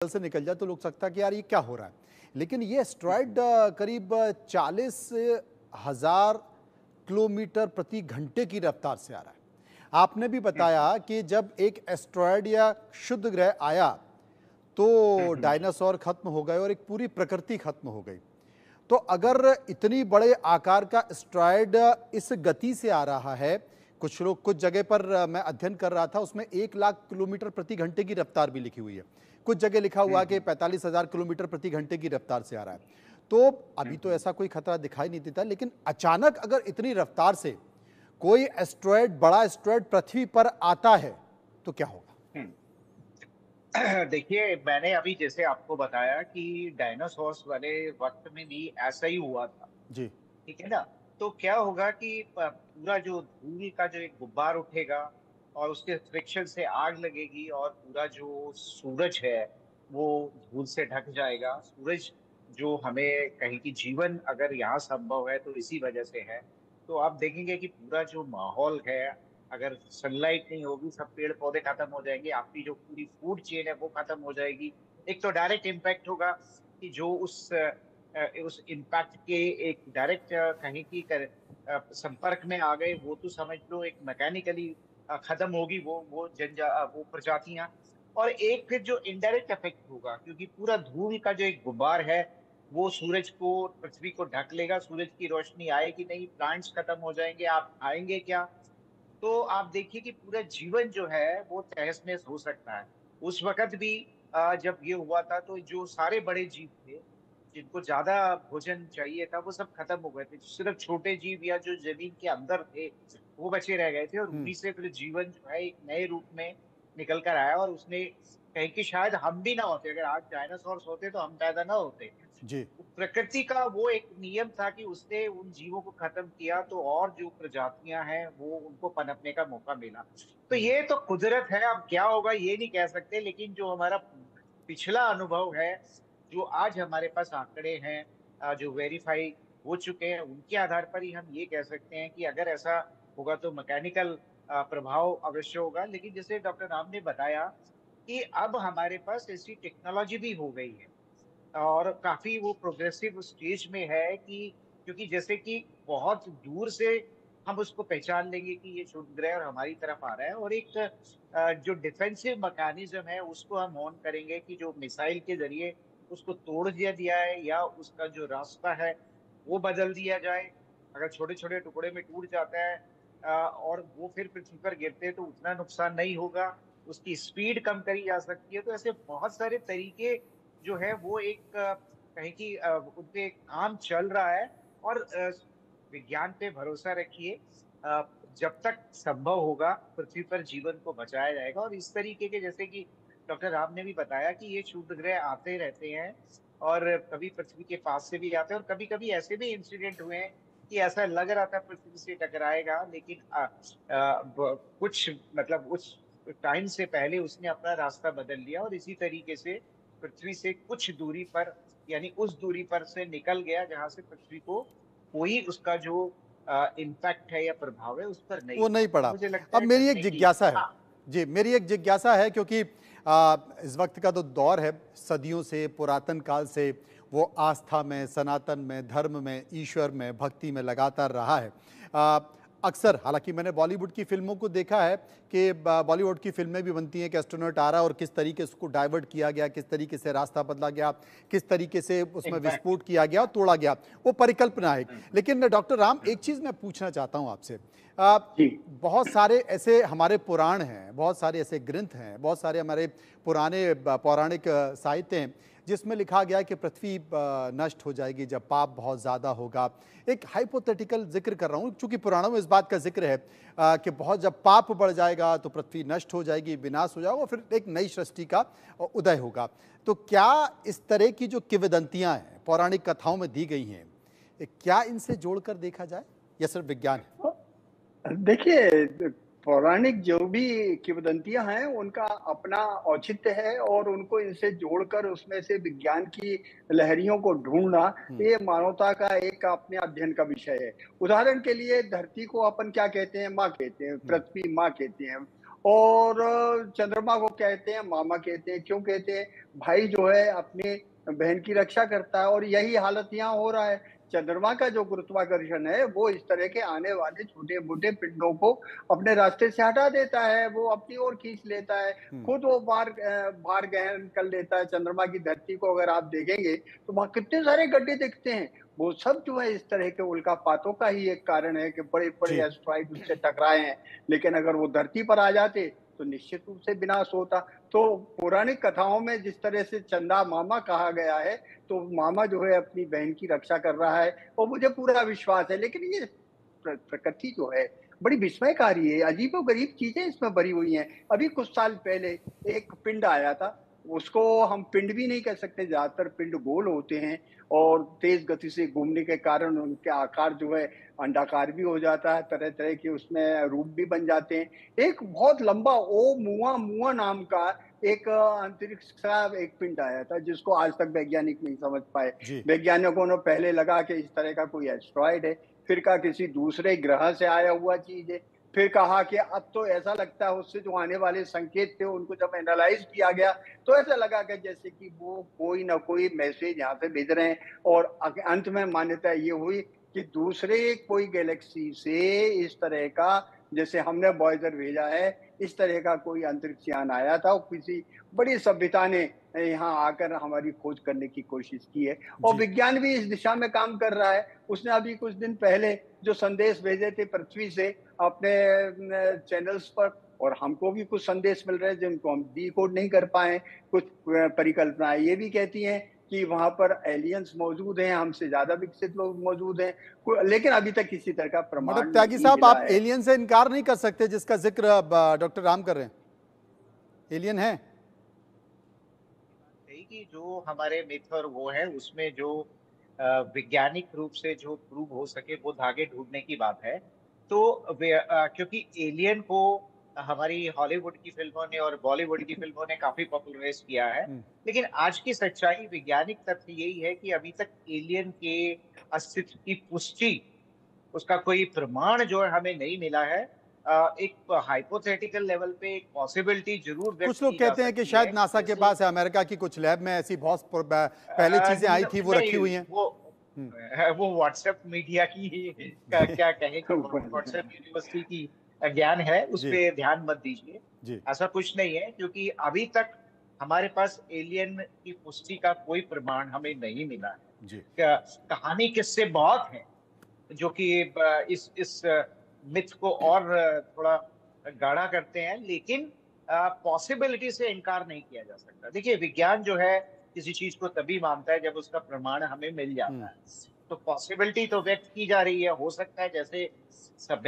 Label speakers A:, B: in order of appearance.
A: से निकल जाए तो लोग सकता है कि यार ये क्या हो रहा है, लेकिन ये एस्ट्रॉयड करीब 40,000 किलोमीटर प्रति घंटे की रफ्तार से आ रहा है। आपने भी बताया कि जब एक एस्ट्रॉयड या क्षुद्र ग्रह आया तो डायनासोर खत्म हो गए और एक पूरी प्रकृति खत्म हो गई। तो अगर इतनी बड़े आकार का एस्ट्रॉयड इस गति से आ रहा है, कुछ लोग कुछ जगह पर मैं अध्ययन कर रहा था उसमें 1,00,000 किलोमीटर प्रति घंटे की रफ्तार भी लिखी हुई है, कुछ जगह लिखा हुआ कि 45,000 किलोमीटर प्रति घंटे की रफ्तार से आ रहा है। तो अभी तो ऐसा कोई खतरा दिखाई नहीं देता, लेकिन अचानक अगर इतनी रफ्तार से कोई एस्ट्रॉयड, बड़ा एस्ट्रॉयड पृथ्वी पर आता है तो क्या होगा?
B: देखिए, मैंने अभी जैसे आपको बताया कि डायनासोर्स वाले वक्त में भी ऐसा ही हुआ था।
A: जी।
B: ठीक है ना? तो क्या होगा कि पूरा जो धूल का जो एक गुब्बार उठेगा और उसके फ्रिक्शन से आग लगेगी और पूरा जो सूरज है वो धूल से ढक जाएगा। सूरज जो हमें कहीं की जीवन अगर यहाँ संभव है तो इसी वजह से है। तो आप देखेंगे कि पूरा जो माहौल है, अगर सनलाइट नहीं होगी, सब पेड़ पौधे खत्म हो जाएंगे, आपकी जो पूरी फूड चेन है वो खत्म हो जाएगी। एक तो डायरेक्ट इम्पैक्ट होगा कि जो उस इम्पैक्ट के एक डायरेक्ट कहीं की संपर्क में आ गए, वो तो समझ लो एक मैकेनिकली खत्म होगी वो प्रजातियां। और एक फिर जो इनडायरेक्ट इफेक्ट होगा, क्योंकि पूरा धूल का जो एक गुब्बार है वो सूरज को, पृथ्वी को ढक लेगा। सूरज की रोशनी आएगी नहीं, प्लांट्स खत्म हो जाएंगे, आप खाएंगे क्या? तो आप देखिए कि पूरा जीवन जो है वो तहस नहस हो सकता है। उस वक़्त भी जब ये हुआ था तो जो सारे बड़े जीव थे, जिनको ज़्यादा भोजन चाहिए था, वो सब खत्म हो गए थे। सिर्फ़ छोटे जीव या जो ज़मीन के अंदर थे, वो बचे रह गए थे और
A: हम्म।
B: उन्हीं से फिर जीवन जो है एक नए रूप में निकल कर आया। और उसने कहीं कि शायद हम भी ना होते, अगर आज डायनासोर्स होते तो हम पैदा ना होते।
A: जी।
B: प्रकृति का वो एक नियम था कि उसने उन जीवों को खत्म किया तो और जो प्रजातियां हैं वो उनको पनपने का मौका मिला। तो
A: हम्म।
B: ये तो कुदरत है, अब क्या होगा ये नहीं कह सकते, लेकिन जो हमारा पिछला अनुभव है, जो आज हमारे पास आंकड़े हैं, जो वेरीफाई हो चुके हैं, उनके आधार पर ही हम ये कह सकते हैं कि अगर ऐसा होगा तो मैकेनिकल प्रभाव अवश्य होगा। लेकिन जैसे डॉक्टर राम ने बताया कि अब हमारे पास ऐसी टेक्नोलॉजी भी हो गई है और काफी वो प्रोग्रेसिव स्टेज में है कि, क्योंकि जैसे कि बहुत दूर से हम उसको पहचान लेंगे कि ये क्षुद्र ग्रह और हमारी तरफ आ रहा है। और एक जो डिफेंसिव मैकेनिज्म है उसको हम ऑन करेंगे कि जो मिसाइल के जरिए उसको तोड़ दिया दिया है या उसका जो रास्ता है वो बदल दिया जाए। अगर छोटे छोटे टुकड़े में टूट जाता है और वो फिर पृथ्वी पर गिरते हैं तो उतना नुकसान नहीं होगा, उसकी स्पीड कम करी जा सकती है। तो ऐसे बहुत सारे तरीके जो है वो एक कहीं की उनपे काम चल रहा है। और विज्ञान पे भरोसा रखिए, अ, जब तक संभव होगा पृथ्वी पर जीवन को बचाया जाएगा। और इस तरीके के, जैसे कि डॉक्टर राम ने भी बताया कि ये क्षुद्र ग्रह आते रहते हैं और कभी पृथ्वी के पास से भी आते हैं और कभी कभी ऐसे भी इंसिडेंट हुए हैं कि ऐसा लग रहा था पृथ्वी से टकराएगा, लेकिन कुछ मतलब उस टाइम से पहले उसने अपना रास्ता बदल लिया और इसी तरीके से पृथ्वी से कुछ दूरी पर, यानी उस दूरी पर से निकल गया जहां से पृथ्वी को कोई उसका जो इम्पैक्ट है या प्रभाव है उस पर नहीं
A: वो
B: हुआ।
A: नहीं
B: तो
A: पड़ा।
B: मुझे लगता
A: अब
B: है
A: मेरी एक
B: डेफिनेटली।
A: जिज्ञासा है।
B: हाँ।
A: जी, मेरी एक जिज्ञासा है क्योंकि इस वक्त का तो दौर है, सदियों से, पुरातन काल से वो आस्था में, सनातन में, धर्म में, ईश्वर में, भक्ति में लगातार रहा है। अ, अक्सर हालांकि मैंने बॉलीवुड की फिल्मों को देखा है कि बॉलीवुड की फिल्में भी बनती हैं कि एस्ट्रोनॉट आ रहा है और किस तरीके से उसको डाइवर्ट किया गया, किस तरीके से रास्ता बदला गया, किस तरीके से उसमें
B: एग्जैक्टली।
A: विस्फोट किया गया और तोड़ा गया, वो परिकल्पना है।
B: हम्म।
A: लेकिन डॉक्टर राम,
B: हम्म।
A: एक चीज़ मैं पूछना चाहता हूँ आपसे। अ,
B: जी।
A: बहुत सारे ऐसे हमारे पुराण हैं, बहुत सारे ऐसे ग्रंथ हैं, बहुत सारे हमारे पुराने पौराणिक साहित्य हैं जिसमें लिखा गया है कि पृथ्वी नष्ट हो जाएगी जब पाप बहुत ज़्यादा होगा। एक हाइपोथेटिकल जिक्र कर रहा हूँ क्योंकि पुराणों में इस बात का जिक्र है कि बहुत जब पाप बढ़ जाएगा तो पृथ्वी नष्ट हो जाएगी, विनाश हो जाएगा और फिर एक नई सृष्टि का उदय होगा। तो क्या इस तरह की जो किंवदंतियाँ हैं, पौराणिक कथाओं में दी गई हैं, क्या इनसे जोड़कर देखा जाए या सिर्फ विज्ञान है?
C: देखिए, पौराणिक जो भी किंवदंतियां हैं उनका अपना औचित्य है और उनको इनसे जोड़कर उसमें से विज्ञान की लहरियों को ढूंढना,
A: हुँ।
C: ये मानवता का एक अपने अध्ययन का विषय है। उदाहरण के लिए धरती को अपन क्या कहते हैं? माँ कहते हैं,
A: हुँ।
C: पृथ्वी माँ कहते हैं। और चंद्रमा को कहते हैं मामा कहते हैं। क्यों कहते हैं? भाई जो है अपनी बहन की रक्षा करता है और यही हालत यहाँ हो रहा है। चंद्रमा का जो गुरुत्वाकर्षण है वो इस तरह के आने वाले छोटे-मोटे पिंडों को अपने रास्ते से हटा देता है, वो अपनी ओर खींच लेता है।
A: हम्म।
C: खुद वो भार ग्रहण कर लेता है। चंद्रमा की धरती को अगर आप देखेंगे तो वहाँ कितने सारे गड्ढे दिखते हैं। वो सब जो है इस तरह के उल्कापातों का ही एक कारण है कि बड़े-बड़े
A: जी।
C: एस्टेरॉइड उससे टकराए हैं। लेकिन अगर वो धरती पर आ जाते तो निश्चित रूप से विनाश होता। तो पौराणिक कथाओं में जिस तरह से चंदा मामा कहा गया है, तो मामा जो है अपनी बहन की रक्षा कर रहा है और मुझे पूरा विश्वास है। लेकिन ये प्रकृति जो है बड़ी विस्मयकारी है, अजीबो-गरीब चीज़ें इसमें भरी हुई हैं। अभी कुछ साल पहले एक पिंड आया था, उसको हम पिंड भी नहीं कह सकते, ज़्यादातर पिंड गोल होते हैं और तेज़ गति से घूमने के कारण उनके आकार जो है अंडाकार भी हो जाता है, तरह-तरह के उसमें रूप भी बन जाते हैं। एक बहुत लंबा ओमुआ नाम का एक अंतरिक्ष का एक पिंड आया था, जिसको आज तक वैज्ञानिक नहीं समझ पाए।
A: जी।
C: वैज्ञानिकों ने पहले लगा कि इस तरह का कोई एस्टेरॉइड है, फिर कहा किसी दूसरे ग्रह से आया हुआ चीज़ है, फिर कहा कि अब तो ऐसा लगता है उससे जो आने वाले संकेत थे उनको जब एनालाइज़ किया गया, तो ऐसा लगा कि जैसे कि वो कोई न कोई मैसेज यहाँ से भेज रहे हैं और अंत में मान्यता ये हुई कि दूसरे कोई गैलेक्सी से इस तरह का, जैसे हमने वॉयेजर भेजा है, इस तरह का कोई अंतरिक्ष यान आया था और किसी बड़ी सभ्यता ने यहाँ आकर हमारी खोज करने की कोशिश की है और
A: जी।
C: विज्ञान भी इस दिशा में काम कर रहा है। उसने अभी कुछ दिन पहले जो संदेश भेजे थे पृथ्वी से अपने चैनल्स पर, और हमको भी कुछ संदेश मिल रहे हैं जिनको हम डिकोड नहीं कर पाए। कुछ परिकल्पनाएं ये भी कहती हैं कि वहां पर एलियंस मौजूद हैं, हमसे ज्यादा विकसित लोग मौजूद हैं, लेकिन अभी तक किसी तरह का
A: मतलब
C: प्रमाण
A: त्यागी
C: नहीं
A: साहब,
C: मिला
A: आप
C: है।
A: एलियन से इनकार नहीं कर सकते जिसका जिक्र डॉक्टर राम कर रहे हैं। एलियन है।
B: यही कि जो हमारे मिथ और वो है उसमें जो वैज्ञानिक रूप से जो प्रूव हो सके वो धागे ढूंढने की बात है। तो क्योंकि एलियन को हमारी हॉलीवुड की फिल्मों ने और बॉलीवुड की फिल्मों ने काफी पॉपुलराइज किया है।
A: हम्म।
B: लेकिन आज की सच्चाई वैज्ञानिक तथ्य यही है कि अभी तक एलियन के अस्तित्व की पुष्टि, उसका कोई प्रमाण जो है हमें नहीं मिला है। एक हाइपोथेटिकल लेवल पे एक पॉसिबिलिटी जरूर व्यक्त
A: कुछ लोग
B: की जा
A: कहते हैं कि
B: सकती है
A: शायद
B: कि
A: नासा के
B: जैसे
A: पास है, अमेरिका की कुछ लैब में ऐसी बहुत पहले चीजें आई थी, वो रखी
B: नहीं,
A: हुई हैं। हम्म।
B: वो व्हाट्सएप मीडिया की का क्या कहें कि व्हाट्सएप यूनिवर्सिटी की ज्ञान है, उस
A: जी।
B: पे ध्यान मत दीजिए।
A: जी।
B: ऐसा कुछ नहीं है, क्योंकि अभी तक हमारे पास एलियन की पुष्टि का कोई प्रमाण हमें नहीं मिला है।
A: जी।
B: कहानी किस्से बहुत हैं जो कि इस मिथ को और थोड़ा गाढ़ा करते हैं, लेकिन पॉसिबिलिटी से इनकार नहीं किया जा सकता। देखिए, विज्ञान जो है किसी चीज को तभी मानता है जब उसका प्रमाण हमें मिल जाता है। तो पॉसिबिलिटी तो व्यक्त की जा रही है, हो सकता है जैसे सभ्यता